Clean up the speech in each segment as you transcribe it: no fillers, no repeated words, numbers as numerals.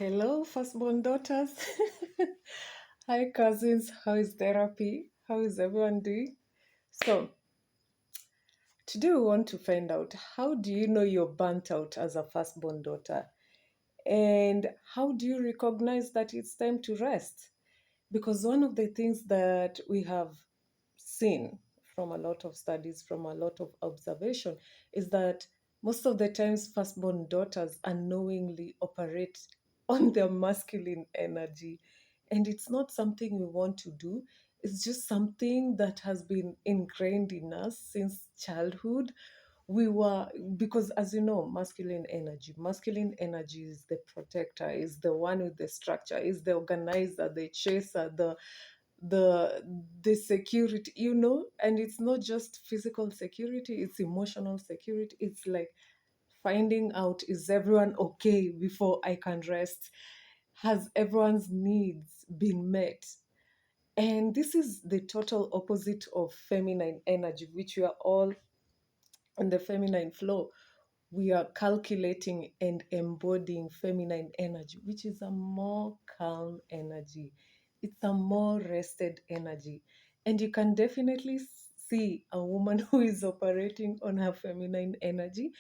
Hello, firstborn daughters. Hi, cousins. How is therapy? How is everyone doing? So, today we want to find out, how do you know you're burnt out as a firstborn daughter? And how do you recognize that it's time to rest? Because one of the things that we have seen from a lot of studies, from a lot of observation, is that most of the times firstborn daughters unknowingly operate on their masculine energy. And it's not something we want to do. It's just something that has been ingrained in us since childhood. We were, because as you know, masculine energy is the protector, is the one with the structure, is the organizer, the chaser, the the security, and it's not just physical security, it's emotional security. It's like finding out, is everyone okay before I can rest? Has everyone's needs been met? And this is the total opposite of feminine energy, which we are all in the feminine flow. We are calculating and embodying feminine energy, which is a more calm energy. It's a more rested energy. And you can definitely see a woman who is operating on her feminine energy,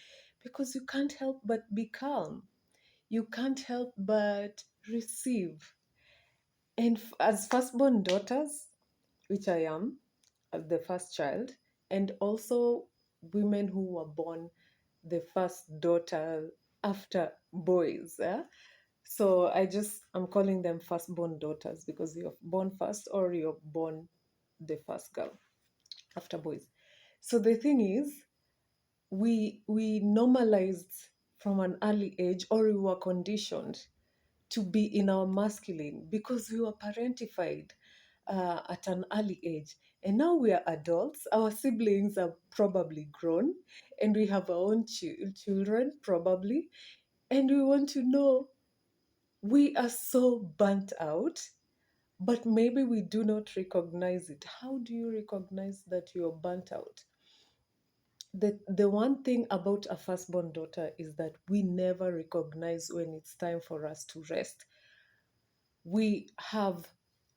because you can't help but be calm. You can't help but receive. And as firstborn daughters, which I am, as the first child, and also women who were born the first daughter after boys. So I'm calling them firstborn daughters because you're born first or you're born the first girl after boys. So the thing is, we normalized from an early age, or we were conditioned to be in our masculine because we were parentified at an early age. And now we are adults, our siblings are probably grown, and we have our own children, probably. And we want to know, we are so burnt out, but maybe we do not recognize it. How do you recognize that you're burnt out? The one thing about a firstborn daughter is that we never recognize when it's time for us to rest. We have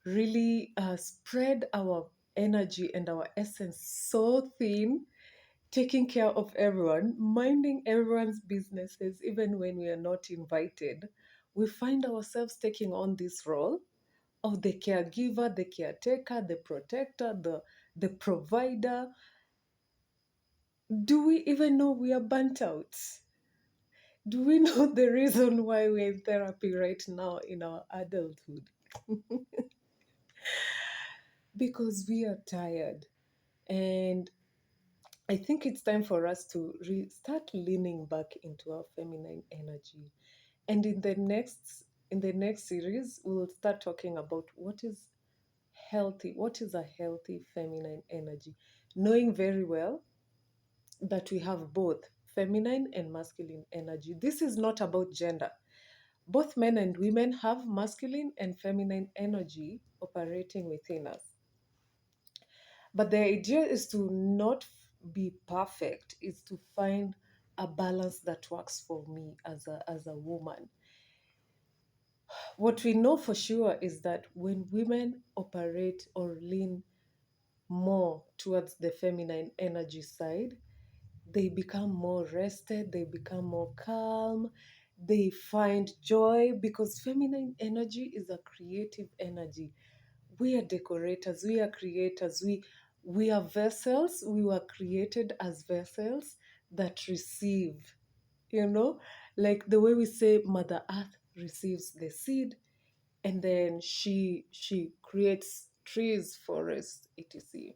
really spread our energy and our essence so thin, taking care of everyone, minding everyone's businesses, even when we are not invited. We find ourselves taking on this role of the caregiver, the caretaker, the protector, the provider. Do we even know we are burnt out? Do we know the reason why we're in therapy right now in our adulthood? Because we are tired. And I think it's time for us to start leaning back into our feminine energy. And in the next series, we will start talking about what is a healthy feminine energy, knowing very well that we have both feminine and masculine energy. This is not about gender. Both men and women have masculine and feminine energy operating within us. But the idea is to not be perfect, is to find a balance that works for me as a woman. What we know for sure is that when women operate or lean more towards the feminine energy side, they become more rested, they become more calm, they find joy, because feminine energy is a creative energy. We are decorators, we are creators, we are vessels. We were created as vessels that receive, you know like the way we say Mother Earth receives the seed, and then she creates trees, forests, etc.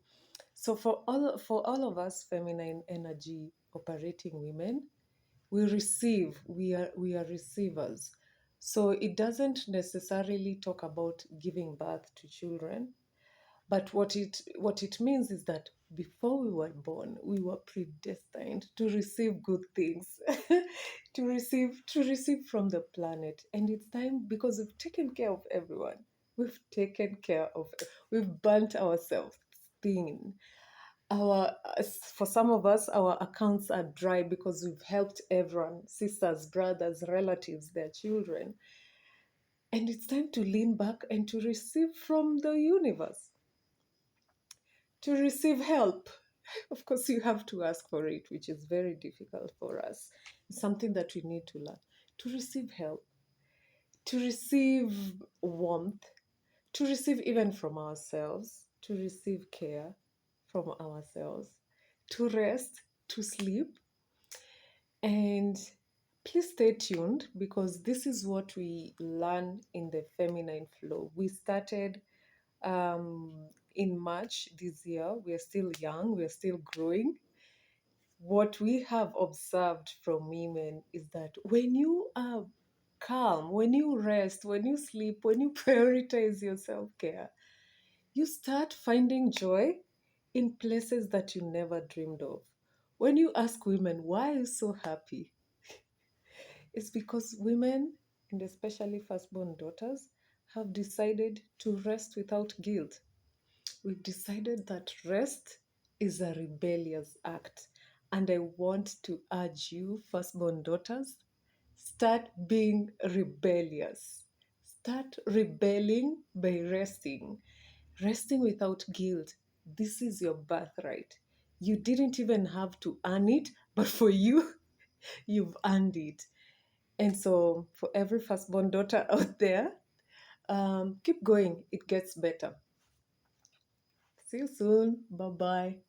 So for all of us feminine energy operating women, we are receivers. So it doesn't necessarily talk about giving birth to children, but what it means is that before we were born, we were predestined to receive good things, to receive from the planet. And it's time, because we've taken care of everyone. We've taken care of, we've burnt ourselves thin. For some of us, our accounts are dry because we've helped everyone, sisters, brothers, relatives, their children. And it's time to lean back and to receive from the universe, to receive help. Of course, you have to ask for it, which is very difficult for us. It's something that we need to learn to receive help, to receive warmth, to receive even from ourselves, to receive care from ourselves, to rest, to sleep. And please stay tuned because this is what we learn in the feminine flow. We started in March this year. We are still young, we are still growing. What we have observed from women is that when you are calm, when you rest, when you sleep, when you prioritize your self care, you start finding joy in places that you never dreamed of. When you ask women, why are you so happy? It's because women, and especially firstborn daughters, have decided to rest without guilt. We've decided that rest is a rebellious act. And I want to urge you, firstborn daughters, start being rebellious. Start rebelling by resting. Resting without guilt. This is your birthright. You didn't even have to earn it, but for you, you've earned it. And so, for every firstborn daughter out there, keep going. It gets better. See you soon. Bye bye.